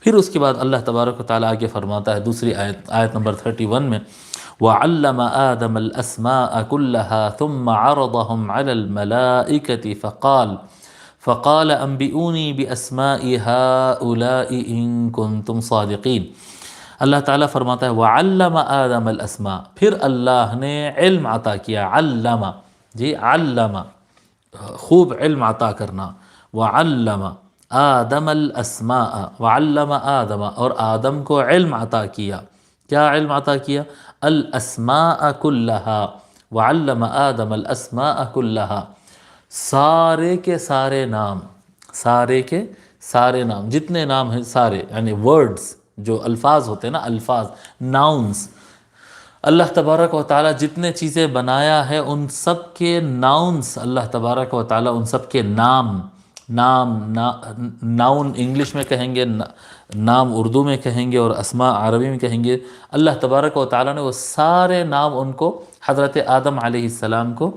پھر اس کے بعد اللہ تبارک و تعالیٰ آگے فرماتا ہے دوسری آیت نمبر 31 میں، وَعَلَّمَ آدَمَ الْأَسْمَاءَ كُلَّهَا ثُمَّ عَرَضَهُمْ عَلَى الْمَلَائِكَةِ فَقَالَ أَنْبِئُونِي بِأَسْمَاءِ هَؤُلَاءِ إِن كُنتُمْ صَادِقِينَ۔ اللہ تعالیٰ فرماتا ہے وَعَلَّمَ آدَمَ الْأَسْمَاءَ، پھر اللہ نے علم عطا کیا، علم، جی علم، خوب علم عطا کرنا، وعلم آدم الاسماء، وعلم آدم، اور آدم کو علم عطا کیا، کیا علم عطا کیا؟ الاسماء کلہا، وعلم آدم الاسماء کلہا، سارے کے سارے نام، سارے کے سارے نام، جتنے نام ہیں سارے، یعنی ورڈز، جو الفاظ ہوتے ہیں نا، الفاظ، ناؤنز، اللہ تبارک و تعالیٰ جتنے چیزیں بنایا ہے ان سب کے ناؤنس، اللہ تبارک و تعالیٰ ان سب کے نام، ناؤن انگلش میں کہیں گے، نام اردو میں کہیں گے، اور اسماء عربی میں کہیں گے، اللہ تبارک و تعالیٰ نے وہ سارے نام ان کو حضرت آدم علیہ السلام کو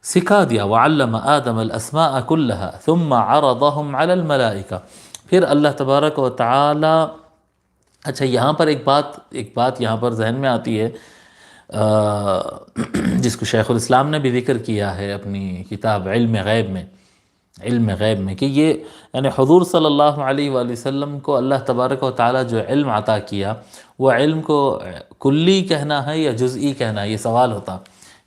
سکھا دیا۔ وَعَلَّمَ آدَمَ الْأَسْمَاءَ كُلَّهَا ثُمَّ عَرَضَهُمْ عَلَى الْمَلَائِكَةِ، پھر اللہ تبارک و تعالیٰ، اچھا یہاں پر ایک بات یہاں پر ذہن میں آتی ہے، جس کو شیخ الاسلام نے بھی ذکر کیا ہے اپنی کتاب علم غیب میں، کہ یہ یعنی حضور صلی اللہ علیہ وآلہ وسلم کو اللہ تبارک و تعالیٰ جو علم عطا کیا، وہ علم کو کلی کہنا ہے یا جزئی کہنا ہے، یہ سوال ہوتا،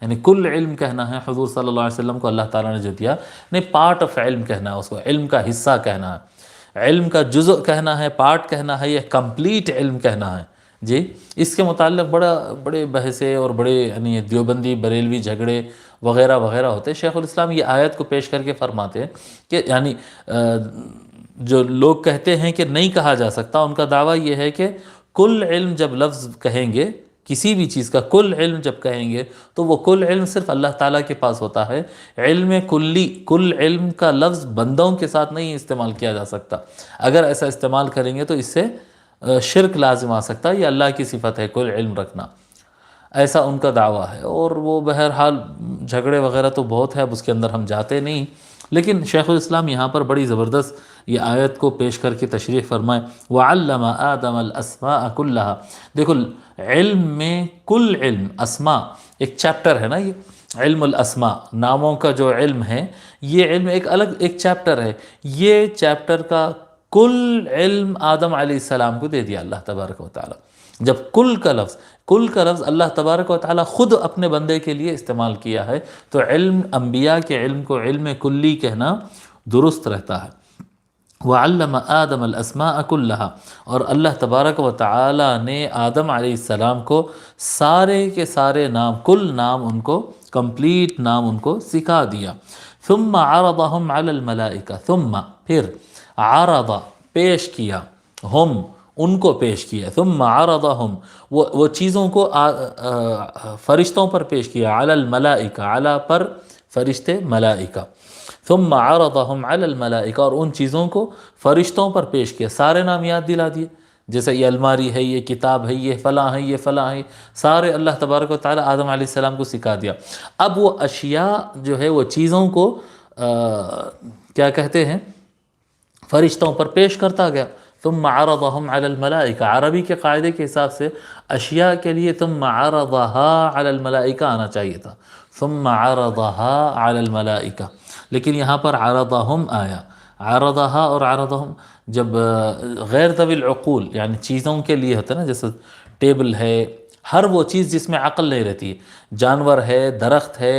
یعنی کل علم کہنا ہے حضور صلی اللہ علیہ وسلم کو اللہ تعالیٰ نے جو دیا، نہیں پارٹ آف علم کہنا ہے، اس کو علم کا حصہ کہنا ہے، علم کا جزء کہنا ہے، پارٹ کہنا ہے، یا کمپلیٹ علم کہنا ہے، جی اس کے متعلق بڑے بحثیں اور بڑے یعنی دیوبندی بریلوی جھگڑے وغیرہ وغیرہ ہوتے ہیں۔ شیخ الاسلام یہ آیت کو پیش کر کے فرماتے ہیں کہ یعنی جو لوگ کہتے ہیں کہ نہیں کہا جا سکتا، ان کا دعویٰ یہ ہے کہ کل علم جب لفظ کہیں گے، کسی بھی چیز کا کل علم جب کہیں گے تو وہ کل علم صرف اللہ تعالیٰ کے پاس ہوتا ہے، علم کلی، کل علم کا لفظ بندوں کے ساتھ نہیں استعمال کیا جا سکتا، اگر ایسا استعمال کریں گے تو اس سے شرک لازم آ سکتا ہے، یہ اللہ کی صفت ہے کل علم رکھنا، ایسا ان کا دعویٰ ہے، اور وہ بہرحال جھگڑے وغیرہ تو بہت ہے، اب اس کے اندر ہم جاتے نہیں، لیکن شیخ الاسلام یہاں پر بڑی زبردست یہ آیت کو پیش کر کے تشریح فرمائے، وَعَلَّمَ آدَمَ الْأَسْمَاءَ كُلَّهَا، دیکھو علم میں کل علم، اسماء ایک چیپٹر ہے نا، یہ علم الاسماء، ناموں کا جو علم ہے، یہ علم ایک الگ ایک چیپٹر ہے، یہ چیپٹر کا کل علم آدم علیہ السلام کو دے دیا اللہ تبارک و تعالیٰ۔ جب کل کا لفظ اللہ تبارک و تعالیٰ خود اپنے بندے کے لیے استعمال کیا ہے، تو علم انبیاء کے علم کو علم کلی کہنا درست رہتا ہے۔ وَعَلَّمَ آدَمَ الْأَسْمَاءَ كُلَّهَا، اور اللہ تبارک و تعالیٰ نے آدم علیہ السلام کو سارے کے سارے نام، کل نام ان کو، کمپلیٹ نام ان کو سکھا دیا۔ ثُمَّ عَرَضَهُمْ عَلَى الْمَلَائِكَةِ، ثُمَّ پھر عَرَضَ پیش کیا، ہم ان کو پیش کیا، ثم عرضهم وہ چیزوں کو فرشتوں پر پیش کیا، علی الملائکہ، علی پر فرشتے ملائکہ، ثم عرضهم علی الملائکہ، اور ان چیزوں کو فرشتوں پر پیش کیا، سارے نام یاد دلا دیے، جیسے یہ الماری ہے، یہ کتاب ہے، یہ فلاں ہے، یہ فلاں ہے، سارے اللہ تبارک و تعالی آدم علیہ السلام کو سکھا دیا۔ اب وہ اشیاء جو ہے وہ چیزوں کو کیا کہتے ہیں، فرشتوں پر پیش کرتا گیا۔ ثم عرضهم علی الملائکہ، عربی کے قاعدے کے حساب سے اشیاء کے لیے ثم عرضها علی الملائکہ آنا چاہیے تھا، ثم عرضها علی الملائکہ، لیکن یہاں پر عرضهم آیا، عرضها اور عرضهم جب غیر ذوی العقول یعنی چیزوں کے لیے ہوتا ہے نا، جیسے ٹیبل ہے، ہر وہ چیز جس میں عقل نہیں رہتی، جانور ہے، درخت ہے،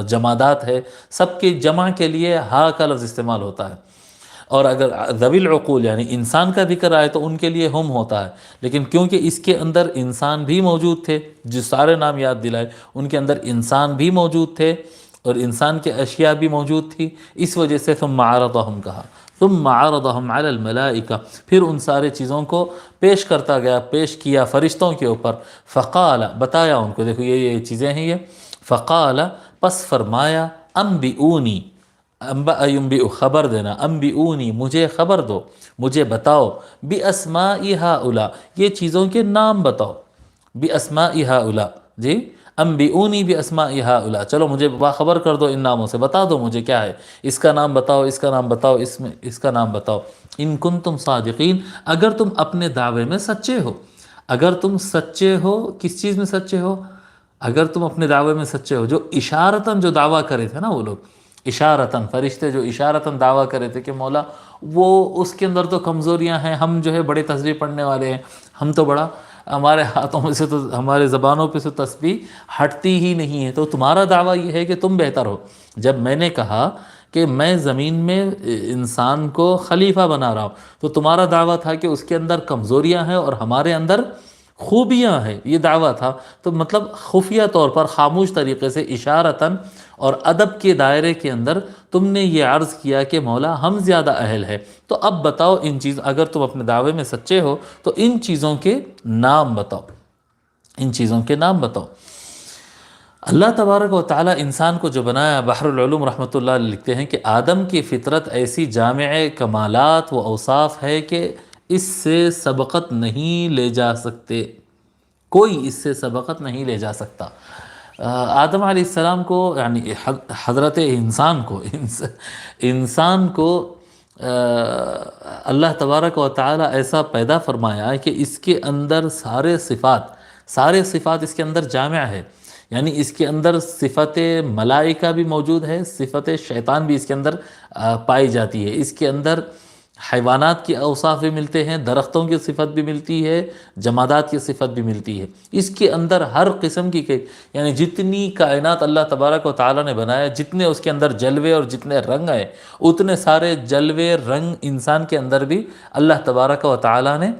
جمادات ہے، سب کی جمع کے لیے ہا کا لفظ استعمال ہوتا ہے، اور اگر ذوی العقول یعنی انسان کا ذکر آئے تو ان کے لیے ہم ہوتا ہے، لیکن کیونکہ اس کے اندر انسان بھی موجود تھے، جو سارے نام یاد دلائے ان کے اندر انسان بھی موجود تھے اور انسان کے اشیاء بھی موجود تھی، اس وجہ سے ثم عرضهم کہا، ثم عرضهم علی الملائکہ، پھر ان سارے چیزوں کو پیش کرتا گیا، پیش کیا فرشتوں کے اوپر، فقال بتایا ان کو، دیکھو یہ چیزیں ہیں، یہ فقال پس فرمایا، انبئونی، انبأ ينبئ خبر دینا، انبئونی مجھے خبر دو، مجھے بتاؤ، باسماء ہؤلاء یہ چیزوں کے نام بتاؤ، باسماء ہؤلاء جی انبئونی باسماء ہؤلاء، چلو مجھے باخبر کر دو ان ناموں سے، بتا دو مجھے کیا ہے، اس کا نام بتاؤ، اس کا نام بتاؤ، اس کا نام بتاؤ، ان کنتم صادقین، اگر تم اپنے دعوے میں سچے ہو، اگر تم سچے ہو، کس چیز میں سچے ہو؟ اگر تم اپنے دعوے میں سچے ہو، جو اشارتاً جو دعویٰ کرے تھے نا وہ لوگ، اشارتاً فرشتے جو اشارتاً دعویٰ کرے تھے کہ مولا وہ اس کے اندر تو کمزوریاں ہیں، ہم جو ہے بڑے تسبیح پڑھنے والے ہیں، ہم تو بڑا، ہمارے ہاتھوں میں سے تو، ہمارے زبانوں پہ سے تسبیح ہٹتی ہی نہیں ہے، تو تمہارا دعویٰ یہ ہے کہ تم بہتر ہو۔ جب میں نے کہا کہ میں زمین میں انسان کو خلیفہ بنا رہا ہوں، تو تمہارا دعویٰ تھا کہ اس کے اندر کمزوریاں ہیں اور ہمارے اندر خوبیاں ہیں، یہ دعویٰ تھا۔ تو مطلب خفیہ طور پر، خاموش طریقے سے، اشارتاً اور ادب کے دائرے کے اندر تم نے یہ عرض کیا کہ مولا ہم زیادہ اہل ہے، تو اب بتاؤ ان چیز، اگر تم اپنے دعوے میں سچے ہو تو ان چیزوں کے نام بتاؤ، ان چیزوں کے نام بتاؤ۔ اللہ تبارک و تعالیٰ انسان کو جو بنایا، بحر العلوم رحمۃ اللہ علیہ لکھتے ہیں کہ آدم کی فطرت ایسی جامع کمالات و اوصاف ہے کہ اس سے سبقت نہیں لے جا سکتے، کوئی اس سے سبقت نہیں لے جا سکتا۔ آدم علیہ السلام کو، یعنی حضرت انسان کو اللہ تبارک و تعالیٰ ایسا پیدا فرمایا کہ اس کے اندر سارے صفات اس کے اندر جامع ہے، یعنی اس کے اندر صفت ملائکہ بھی موجود ہے، صفت شیطان بھی اس کے اندر پائی جاتی ہے، اس کے اندر حیوانات کی اوصاف بھی ملتے ہیں، درختوں کی صفت بھی ملتی ہے، جمادات کی صفت بھی ملتی ہے، اس کے اندر ہر قسم کی، یعنی جتنی کائنات اللہ تبارک و تعالیٰ نے بنایا، جتنے اس کے اندر جلوے اور جتنے رنگ ہیں، اتنے سارے جلوے رنگ انسان کے اندر بھی اللہ تبارک و تعالیٰ نے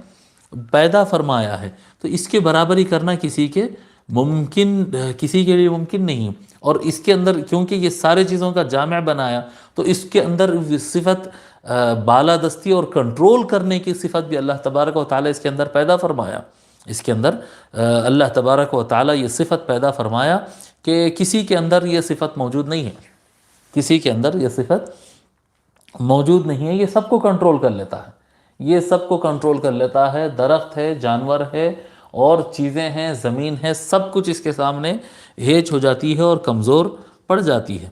پیدا فرمایا ہے۔ تو اس کے برابری کرنا کسی کے لیے ممکن نہیں، اور اس کے اندر کیونکہ یہ سارے چیزوں کا جامع بنایا، تو اس کے اندر صفت بالادستی اور کنٹرول کرنے کی صفت بھی اللہ تبارک و تعالیٰ اس کے اندر پیدا فرمایا۔ اس کے اندر اللہ تبارک و تعالیٰ یہ صفت پیدا فرمایا کہ کسی کے اندر یہ صفت موجود نہیں ہے، کسی کے اندر یہ صفت موجود نہیں ہے، یہ سب کو کنٹرول کر لیتا ہے، یہ سب کو کنٹرول کر لیتا ہے، درخت ہے، جانور ہے، اور چیزیں ہیں، زمین ہے، سب کچھ اس کے سامنے ہیچ ہو جاتی ہے اور کمزور پڑ جاتی ہے۔